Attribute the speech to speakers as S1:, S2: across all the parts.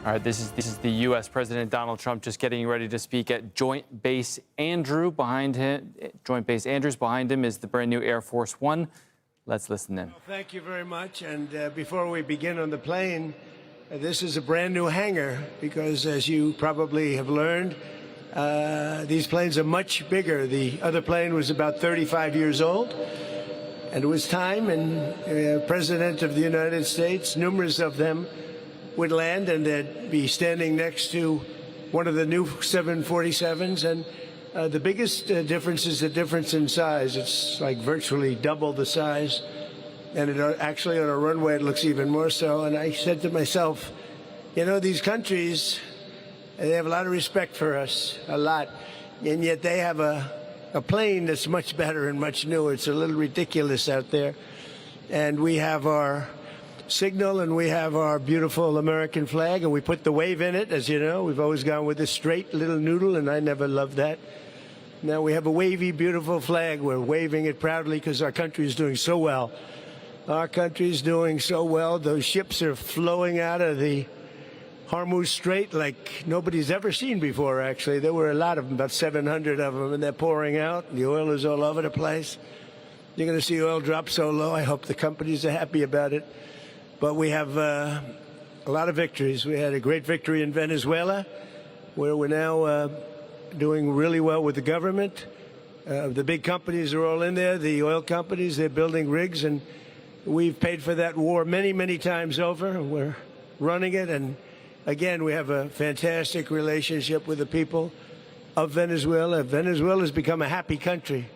S1: All right, this is the U.S. President Donald Trump just getting ready to speak at Joint Base Andrews. Behind him is the brand new Air Force One. Let's listen in.
S2: Well, thank you very much. And before we begin on the plane, this is a brand new hangar because, as you probably have learned, these planes are much bigger. The other plane was about 35 years old, and it was time. And President of the United States, numerous of them, would land, and they'd be standing next to one of the new 747s. And the biggest difference is the difference in size. It's like virtually double the size. And actually on a runway, it looks even more so. And I said to myself, you know, these countries, they have a lot of respect for us, a lot. And yet they have a plane that's much better and much newer. It's a little ridiculous out there. And we have our signal, and we have our beautiful American flag, and we put the wave in it. As you know, we've always gone with this straight little noodle, and I never loved that. Now we have a wavy, beautiful flag. We're waving it proudly because our country is doing so well. Our country is doing so well. Those ships are flowing out of the Hormuz Strait like nobody's ever seen before, actually. There were a lot of them, about 700 of them, and they're pouring out. The oil is all over the place. You're going to see oil drop so low. I hope the companies are happy about it. But we have a lot of victories. We had a great victory in Venezuela, where we're now doing really well with the government. The big companies are all in there, the oil companies. They're building rigs, and we've paid for that war many, many times over. We're running it, and again, we have a fantastic relationship with the people of Venezuela. Venezuela has become a happy country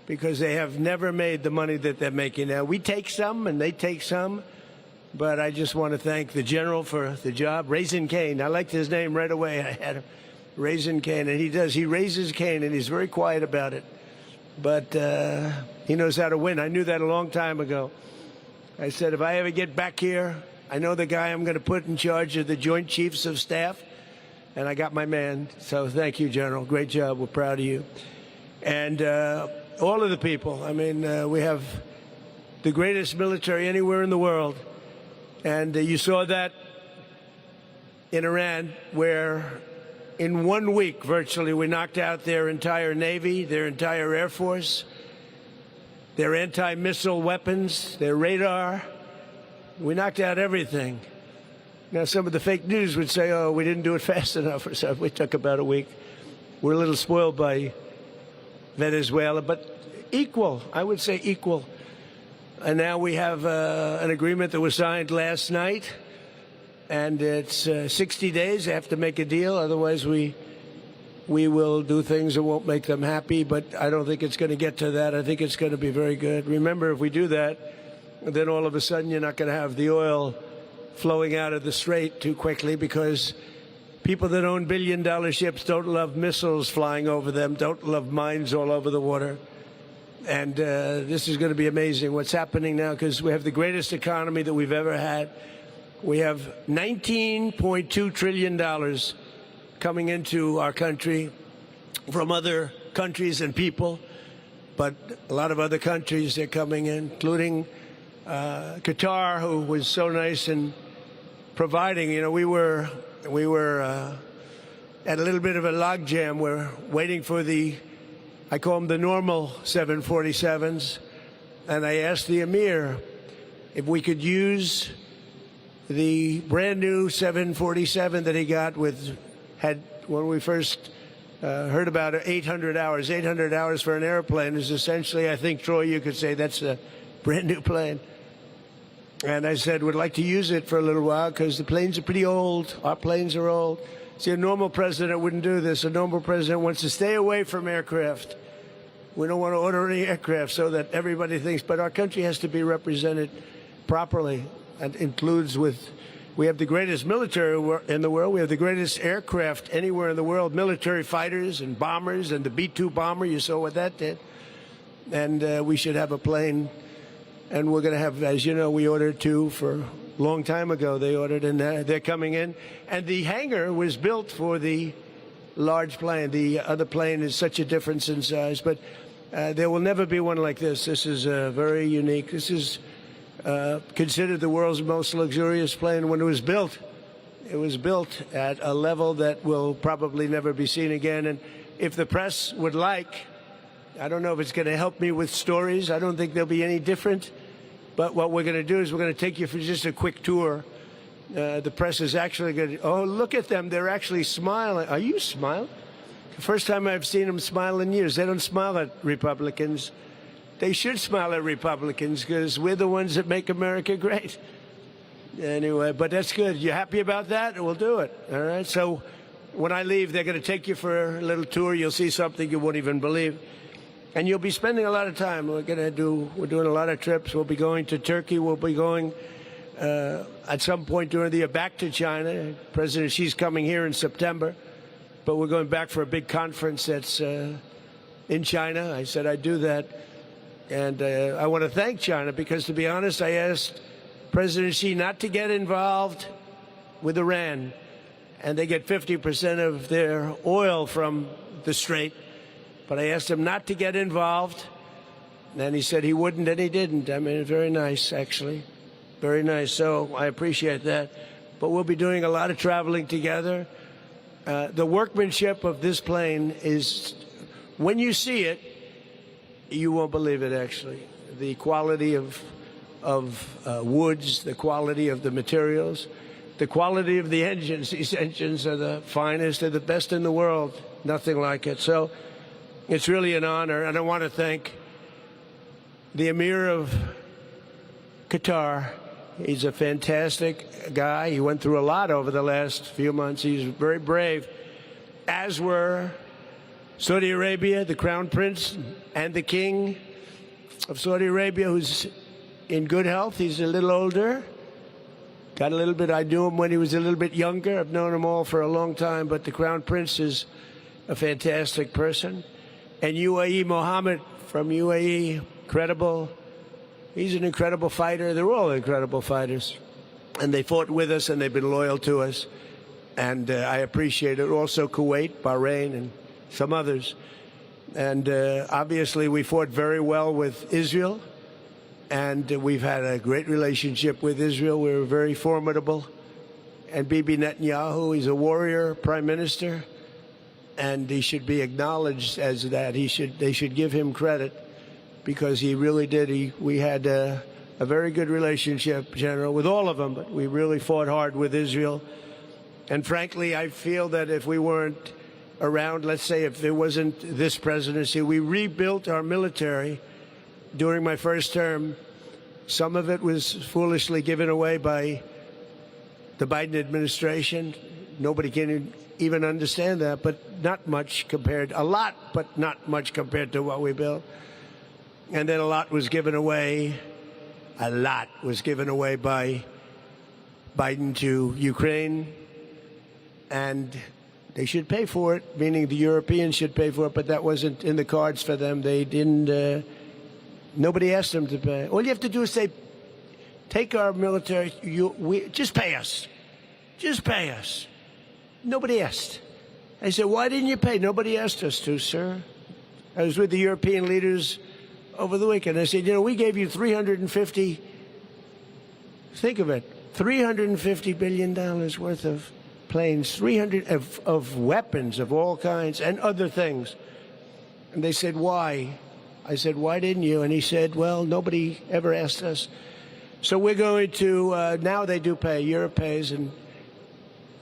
S2: because they have never made the money that they're making now. We take some, and they take some. But I just want to thank the general for the job. Raising Cane. I liked his name right away. I had him. Raising Cane. And he does. He raises Cane, and he's very quiet about it. But he knows how to win. I knew that a long time ago. I said, if I ever get back here, I know the guy I'm going to put in charge of the Joint Chiefs of Staff. And I got my man. So thank you, General. Great job. We're proud of you. And all of the people. I mean, we have the greatest military anywhere in the world. And you saw that in Iran, where in 1 week, virtually, we knocked out their entire Navy, their entire Air Force, their anti-missile weapons, their radar. We knocked out everything. Now, some of the fake news would say, oh, we didn't do it fast enough or something. We took about a week. We're a little spoiled by Venezuela, but equal, I would say equal. And now we have an agreement that was signed last night, and it's 60 days. They have to make a deal. Otherwise, we will do things that won't make them happy. But I don't think it's going to get to that. I think it's going to be very good. Remember, if we do that, then all of a sudden you're not going to have the oil flowing out of the strait too quickly, because people that own billion-dollar ships don't love missiles flying over them, don't love mines all over the water. And this is going to be amazing what's happening now, because we have the greatest economy that we've ever had. We have $19.2 trillion coming into our country from other countries and people. But a lot of other countries are coming in, including Qatar, who was so nice in providing. You know, we were at a little bit of a logjam. We're waiting for I call them the normal 747s, and I asked the Emir if we could use the brand new 747 that he got when we first heard about it, 800 hours. 800 hours for an airplane is essentially, I think, Troy, you could say that's a brand new plane. And I said, we'd like to use it for a little while because the planes are pretty old. Our planes are old. See, a normal president wouldn't do this. A normal president wants to stay away from aircraft. We don't want to order any aircraft so that everybody thinks, but our country has to be represented properly. And includes we have the greatest military in the world. We have the greatest aircraft anywhere in the world, military fighters and bombers, and the B-2 bomber, you saw what that did. And we should have a plane. And we're going to have, as you know, we ordered two for a long time ago. They ordered, and they're coming in. And the hangar was built for the large plane. The other plane is such a difference in size. But there will never be one like this. This is very unique. This is considered the world's most luxurious plane. When it was built, It was built at a level that will probably never be seen again. And if the press would like, I don't know if it's going to help me with stories. I don't think they'll be any different. But what we're going to do is we're going to take you for just a quick tour. The press is actually going to, oh, look at them. They're actually smiling. Are you smiling? The first time I've seen them smile in years. They don't smile at Republicans. They should smile at Republicans because we're the ones that make America great. Anyway, but that's good. You happy about that? We'll do it. All right. So when I leave, they're going to take you for a little tour. You'll see something you won't even believe. And you'll be spending a lot of time. We're doing a lot of trips. We'll be going to Turkey. We'll be going at some point during the year back to China. President Xi's coming here in September. But we're going back for a big conference that's in China. I said I'd do that. And I want to thank China because, to be honest, I asked President Xi not to get involved with Iran. And they get 50% of their oil from the Strait. But I asked him not to get involved. And he said he wouldn't, and he didn't. I mean, very nice, actually. Very nice. So I appreciate that. But we'll be doing a lot of traveling together. The workmanship of this plane is, when you see it, you won't believe it, actually. The quality of woods, the quality of the materials, the quality of the engines. These engines are the finest, they're the best in the world. Nothing like it. So it's really an honor, and I want to thank the Emir of Qatar. He's a fantastic guy. He went through a lot over the last few months. He's very brave, as were Saudi Arabia, the Crown Prince, and the King of Saudi Arabia, who's in good health. He's a little older. Got a little bit, I knew him when he was a little bit younger. I've known him all for a long time, but the Crown Prince is a fantastic person. And UAE, Mohammed from UAE, incredible. He's an incredible fighter. They're all incredible fighters. And they fought with us, and they've been loyal to us. And I appreciate it. Also Kuwait, Bahrain, and some others. And obviously we fought very well with Israel. And we've had a great relationship with Israel. We're very formidable. And Bibi Netanyahu, he's a warrior prime minister. And he should be acknowledged as that. They should give him credit, because he really did. We had a very good relationship, General, with all of them, but we really fought hard with Israel. And frankly, I feel that if we weren't around, let's say if there wasn't this presidency, we rebuilt our military during my first term. Some of it was foolishly given away by the Biden administration. Nobody can even understand that, but not much compared, a lot, but not much compared to what we built. And then a lot was given away by Biden to Ukraine, and they should pay for it, meaning the Europeans should pay for it, but that wasn't in the cards for them. They didn't, nobody asked them to pay. All you have to do is say, take our military, just pay us. Just pay us. Nobody asked. I said, why didn't you pay? Nobody asked us to, sir. I was with the European leaders over the weekend. I said, we gave you $350 billion worth of planes, 300 of weapons of all kinds and other things. And they said, why? I said, why didn't you? And he said, well, nobody ever asked us. So we're going to, now they do pay, Europe pays, and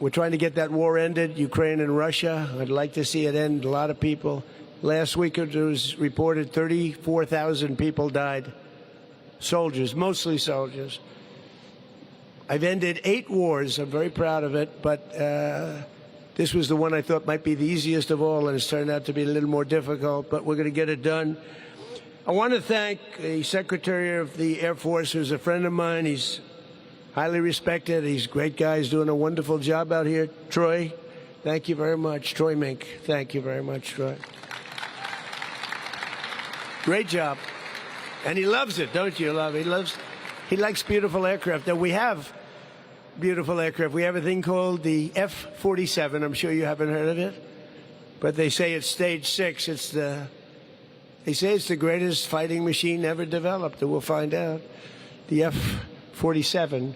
S2: we're trying to get that war ended, Ukraine and Russia. I'd like to see it end. A lot of people. Last week it was reported 34,000 people died. Soldiers, mostly soldiers. I've ended 8 wars. I'm very proud of it. But this was the one I thought might be the easiest of all, and it's turned out to be a little more difficult. But we're going to get it done. I want to thank the Secretary of the Air Force, who's a friend of mine. He's highly respected. He's a great guy. He's doing a wonderful job out here. Troy, thank you very much. Troy Mink, thank you very much, Troy. Great job. And he loves it, don't you? He likes beautiful aircraft. Now, we have beautiful aircraft. We have a thing called the F-47. I'm sure you haven't heard of it. But they say it's stage 6. They say it's the greatest fighting machine ever developed, and we'll find out. The F-47.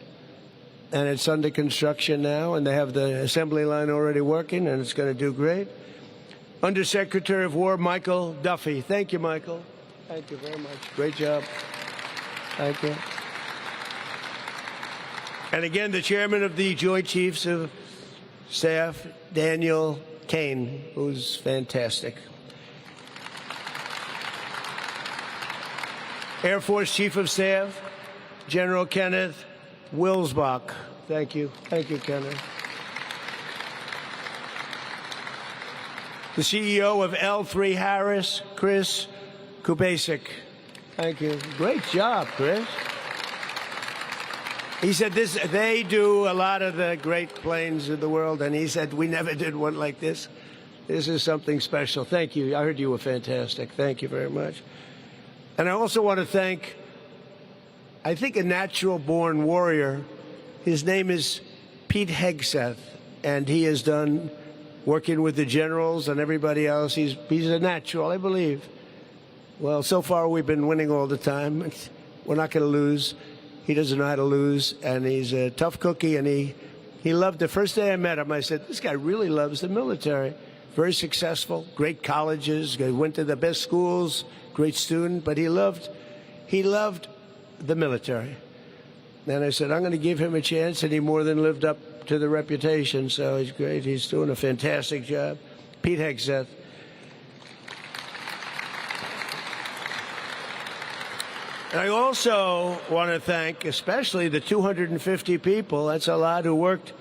S2: and it's under construction now, and they have the assembly line already working, and it's going to do great. Undersecretary of War Michael Duffy. Thank you, Michael. Thank you very much. Great job. Thank you. And again, the chairman of the Joint Chiefs of Staff, Daniel Kane, who's fantastic. Air Force Chief of Staff, General Kenneth Wilsbach. Thank you. Thank you, Kenneth. The CEO of L3 Harris, Chris Kubasik. Thank you. Great job, Chris. He said they do a lot of the great planes in the world, and he said, we never did one like this. This is something special. Thank you. I heard you were fantastic. Thank you very much. And I also want to thank, I think, a natural-born warrior. His name is Pete Hegseth, and he has done, working with the generals and everybody else, he's a natural, I believe. Well, so far we've been winning all the time. We're not going to lose. He doesn't know how to lose, and he's a tough cookie, and he loved the first day I met him, I said, this guy really loves the military. Very successful, great colleges, went to the best schools, great student, but he loved the military. And I said, I'm going to give him a chance, and he more than lived up to the reputation, so he's great. He's doing a fantastic job. Pete Hegseth. And I also want to thank especially the 250 people, that's a lot, who worked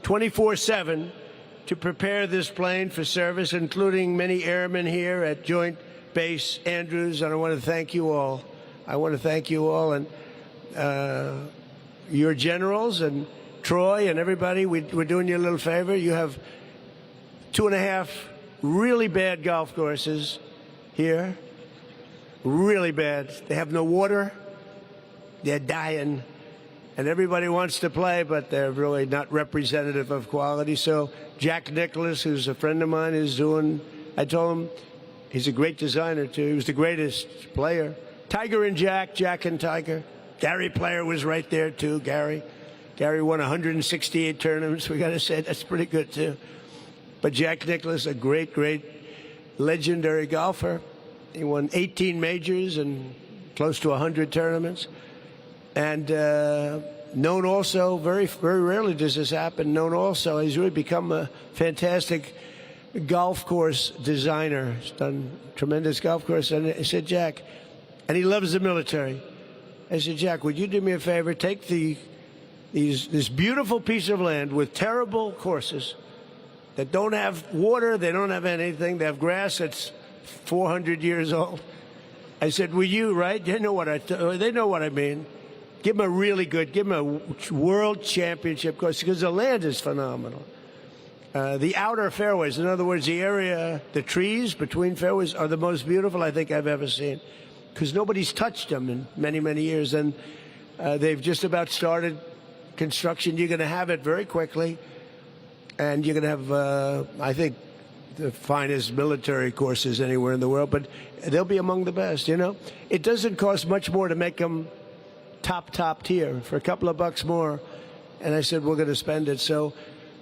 S2: 24/7 to prepare this plane for service, including many airmen here at Joint Base Andrews, and I want to thank you all. I want to thank you all, and your generals and Troy and everybody. We're doing you a little favor. You have 2.5 really bad golf courses here. Really bad. They have no water. They're dying. And everybody wants to play, but they're really not representative of quality. So Jack Nicklaus, who's a friend of mine, is doing, I told him, he's a great designer, too. He was the greatest player. Tiger and Jack, Jack and Tiger. Gary Player was right there, too, Gary. Gary won 168 tournaments. We got to say that's pretty good, too. But Jack Nicklaus, a great, great legendary golfer. He won 18 majors and close to 100 tournaments. And known also, very, very rarely does this happen, known also, he's really become a fantastic golf course designer. He's done tremendous golf course. And I said, Jack, and he loves the military. I said, Jack, would you do me a favor? Take this beautiful piece of land with terrible courses that don't have water, they don't have anything, they have grass that's 400 years old. I said, will you, right? They know what I mean. Give them a really good, give them a world championship course, because the land is phenomenal. The outer fairways, in other words, the area, the trees between fairways are the most beautiful I think I've ever seen, because nobody's touched them in many, many years. And they've just about started construction. You're going to have it very quickly. And you're going to have, I think, the finest military courses anywhere in the world, but they'll be among the best, you know. It doesn't cost much more to make them top tier for a couple of bucks more. And I said, we're going to spend it. So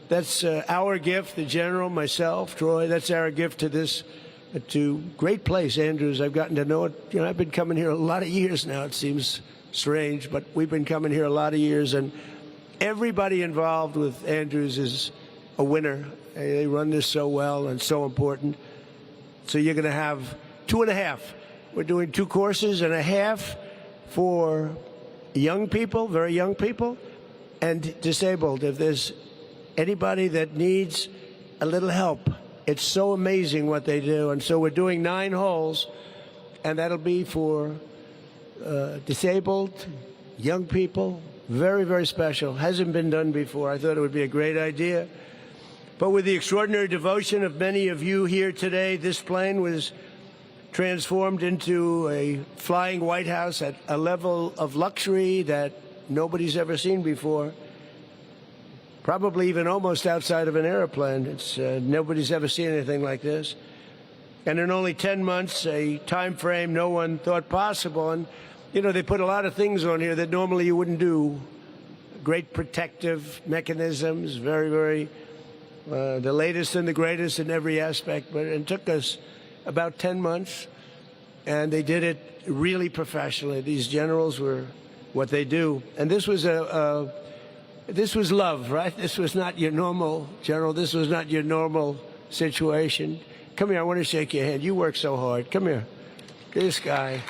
S2: that's our gift, the general, myself, Troy, that's our gift to this, to great place, Andrews. I've gotten to know it. You know, I've been coming here a lot of years now. It seems strange, but we've been coming here a lot of years, and everybody involved with Andrews is a winner. They run this so well and so important. So you're going to have 2.5. We're doing 2 courses and a half for young people, very young people, and disabled. If there's anybody that needs a little help, it's so amazing what they do. And so we're doing 9 holes, and that'll be for disabled, young people. Very, very special. Hasn't been done before. I thought it would be a great idea. But with the extraordinary devotion of many of you here today, this plane was transformed into a flying White House at a level of luxury that nobody's ever seen before. Probably even almost outside of an airplane. It's nobody's ever seen anything like this. And in only 10 months, a time frame no one thought possible. And, you know, they put a lot of things on here that normally you wouldn't do. great protective mechanisms, very, the latest and the greatest in every aspect. But it took us about 10 months, and they did it really professionally. These generals were what they do. And this was this was love, right? This was not your normal general. This was not your normal situation. Come here, I want to shake your hand. You work so hard. Come here. This guy.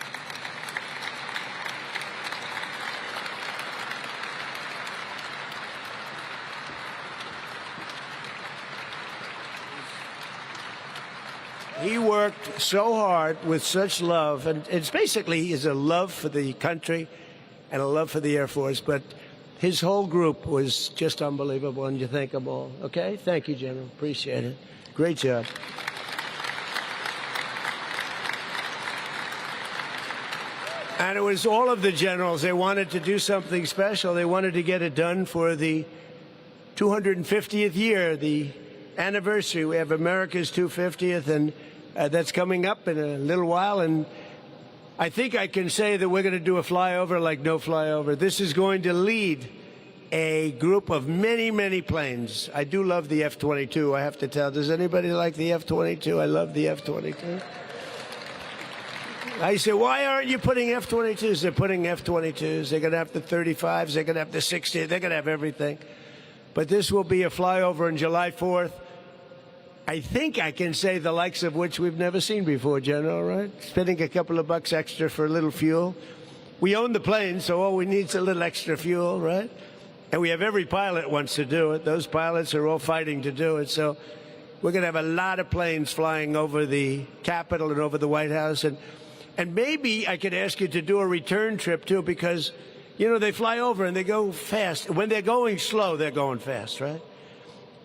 S2: He worked so hard with such love, and it's basically is a love for the country and a love for the Air Force, but his whole group was just unbelievable, and you thank them all. Okay? Thank you, General. Appreciate it. Great job. And it was all of the generals. They wanted to do something special. They wanted to get it done for the 250th year, the anniversary. We have America's 250th, and that's coming up in a little while. And I think I can say that we're going to do a flyover like no flyover. This is going to lead a group of many planes. I do love the F-22, I have to tell. Does anybody like the F-22? I love the F-22. I said, why aren't you putting F-22s? They're putting F-22s. They're going to have the 35s. They're going to have the 60s. They're going to have everything. But this will be a flyover on July 4th. I think I can say the likes of which we've never seen before, General, right? Spending a couple of bucks extra for a little fuel. We own the plane, so all we need is a little extra fuel, right? And we have every pilot wants to do it. Those pilots are all fighting to do it. So we're going to have a lot of planes flying over the Capitol and over the White House. And maybe I could ask you to do a return trip, too, because, you know, they fly over and they go fast. When they're going slow, they're going fast, right?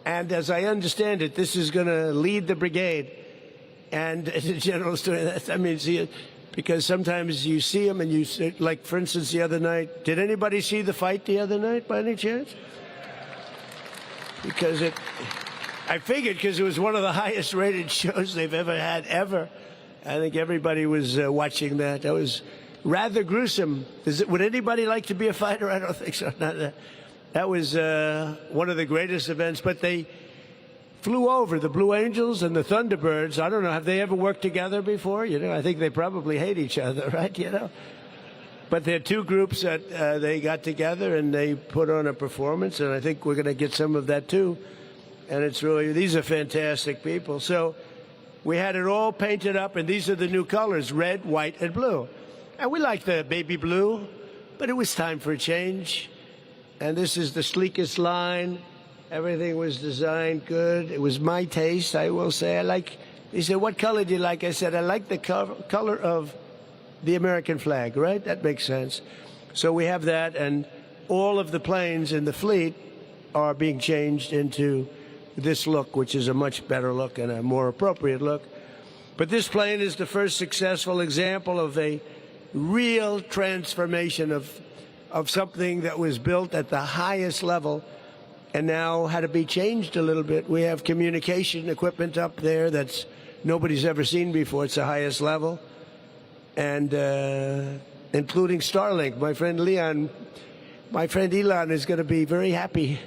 S2: And as I understand it, this is going to lead the brigade. And the general's doing that. I mean, see, because sometimes you see them and you see, like, for instance, the other night, did anybody see the fight the other night by any chance? Because I figured because it was one of the highest rated shows they've ever had, ever. I think everybody was watching that. That was rather gruesome. Would anybody like to be a fighter? I don't think so. That was one of the greatest events. But they flew over, the Blue Angels and the Thunderbirds. I don't know, have they ever worked together before? You know, I think they probably hate each other, right? You know. But they're two groups that they got together and they put on a performance, and I think we're going to get some of that too. And it's really, these are fantastic people. So we had it all painted up, and these are the new colors, red, white, and blue. And we like the baby blue, but it was time for a change. And this is the sleekest line. Everything was designed good. It was my taste, I will say. He said, what color do you like? I said, I like the color of the American flag, right? That makes sense. So we have that, and all of the planes in the fleet are being changed into this look, which is a much better look and a more appropriate look. But this plane is the first successful example of a real transformation of something that was built at the highest level and now had to be changed a little bit. We have communication equipment up there that's nobody's ever seen before. It's the highest level. And including Starlink. My friend Elon is going to be very happy.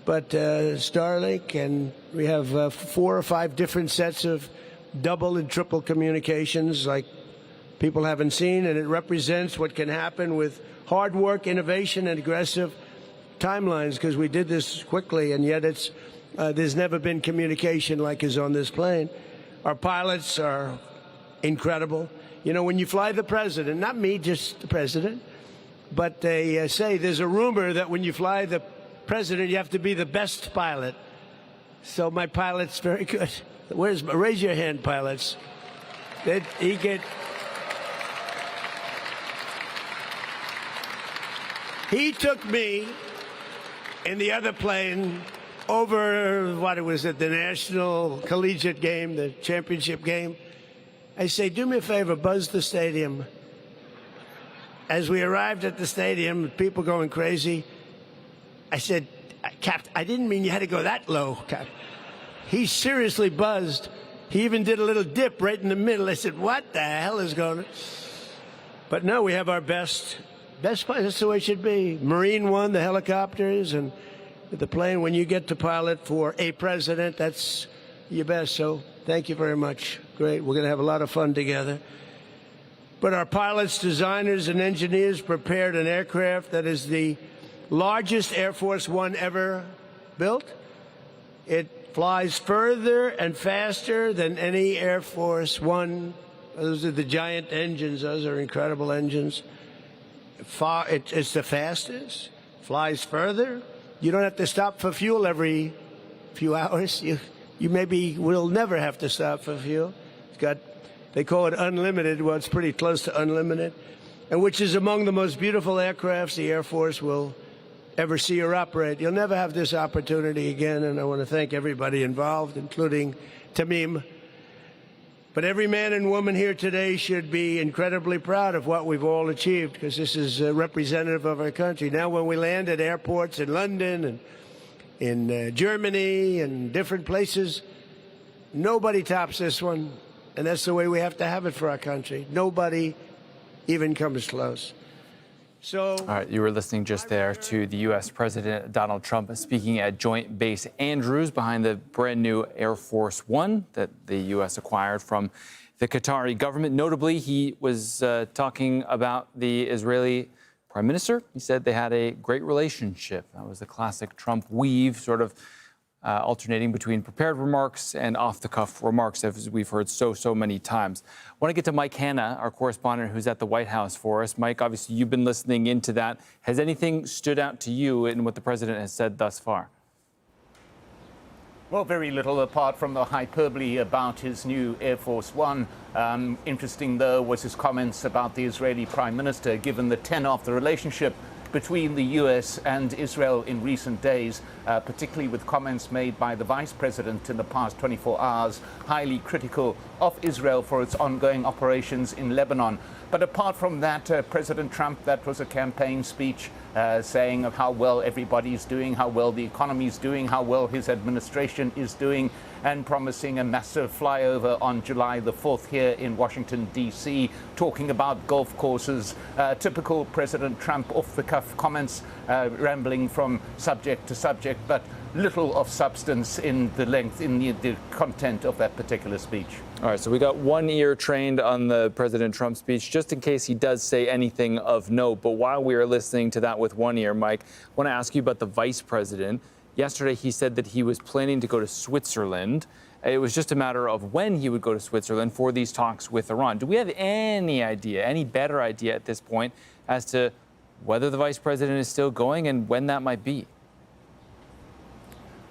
S2: But Starlink, and we have 4 or 5 different sets of double and triple communications like people haven't seen, and it represents what can happen with hard work, innovation, and aggressive timelines, because we did this quickly, and yet there's never been communication like is on this plane. Our pilots are incredible. You know, when you fly the president, not me, just the president, but they say there's a rumor that when you fly the president, you have to be the best pilot. So my pilot's very good. Raise your hand, pilots. He took me in the other plane over, what was it, the national collegiate game, the championship game. I say, do me a favor, buzz the stadium. As we arrived at the stadium, people going crazy, I said, Captain, I didn't mean you had to go that low, Captain. He seriously buzzed. He even did a little dip right in the middle. I said, what the hell is going on? But no, we have our best Best place, that's the way it should be. Marine One, the helicopters, and the plane. When you get to pilot for a president, that's your best. So thank you very much. Great. We're going to have a lot of fun together. But our pilots, designers, and engineers prepared an aircraft that is the largest Air Force One ever built. It flies further and faster than any Air Force One. Those are the giant engines. Those are incredible engines. It's the fastest. Flies further. You don't have to stop for fuel every few hours. You maybe will never have to stop for fuel. It's got, they call it unlimited. Well, it's pretty close to unlimited, and which is among the most beautiful aircrafts the Air Force will ever see or operate. You'll never have this opportunity again, and I want to thank everybody involved, including Tamim. But every man and woman here today should be incredibly proud of what we've all achieved, because this is representative of our country. Now, when we land at airports in London and in Germany and different places, nobody tops this one, and that's the way we have to have it for our country. Nobody even comes close. So,
S1: all right, you were listening just there to the U.S. President Donald Trump speaking at Joint Base Andrews behind the brand new Air Force One that the U.S. acquired from the Qatari government. Notably, he was talking about the Israeli prime minister. He said they had a great relationship. That was the classic Trump weave, sort of alternating between prepared remarks and off-the-cuff remarks, as we've heard so many times. I want to get to Mike Hanna, our correspondent who's at the White House for us. Mike, obviously, you've been listening into that. Has anything stood out to you in what the president has said thus far?
S3: Well, very little apart from the hyperbole about his new Air Force One. Interesting, though, was his comments about the Israeli prime minister, given the tenor of the relationship between the U.S. and Israel in recent days, particularly with comments made by the vice president in the past 24 hours, highly critical of Israel for its ongoing operations in Lebanon. But apart from that, President Trump, that was a campaign speech saying of how well everybody's doing, how well the economy's doing, how well his administration is doing, and promising a massive flyover on July the 4th here in Washington, D.C., talking about golf courses. Typical President Trump off-the-cuff comments, rambling from subject to subject, but little of substance in the length, in the content of that particular speech.
S1: All right, so we got one ear trained on the President Trump speech, just in case he does say anything of note. But while we are listening to that with one ear, Mike, I want to ask you about the vice president. Yesterday, he said that he was planning to go to Switzerland. It was just a matter of when he would go to Switzerland for these talks with Iran. Do we have any idea, any better idea at this point as to whether the vice president is still going and when that might be?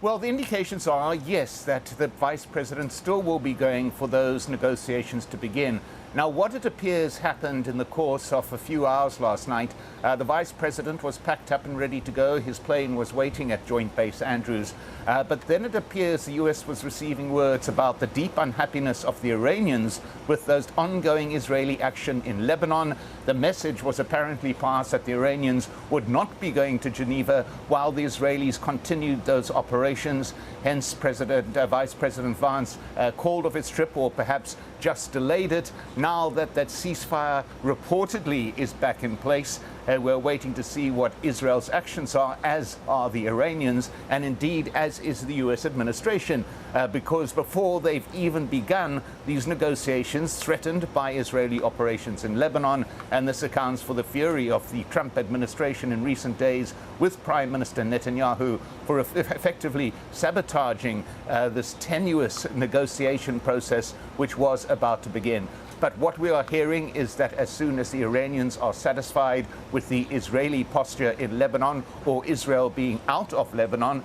S3: Well, the indications are, yes, that the vice president still will be going for those negotiations to begin. Now, what it appears happened in the course of a few hours last night, the vice president was packed up and ready to go. His plane was waiting at Joint Base Andrews. But then it appears the U.S. was receiving words about the deep unhappiness of the Iranians with those ongoing Israeli action in Lebanon. The message was apparently passed that the Iranians would not be going to Geneva while the Israelis continued those operations. Hence, Vice President Vance called off his trip, or perhaps just delayed it. Now that that ceasefire reportedly is back in place, we're waiting to see what Israel's actions are, as are the Iranians, and indeed as is the U.S. administration, because before they've even begun, these negotiations threatened by Israeli operations in Lebanon, and this accounts for the fury of the Trump administration in recent days with Prime Minister Netanyahu for effectively sabotaging this tenuous negotiation process which was about to begin. But what we are hearing is that as soon as the Iranians are satisfied with the Israeli posture in Lebanon, or Israel being out of Lebanon,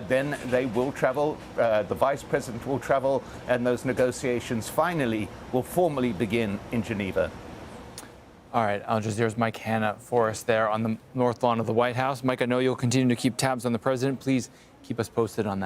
S3: then they will travel, the vice president will travel, and those negotiations finally will formally begin in Geneva.
S1: All right, Al Jazeera's Mike Hanna for us there on the north lawn of the White House. Mike, I know you'll continue to keep tabs on the president. Please keep us posted on that.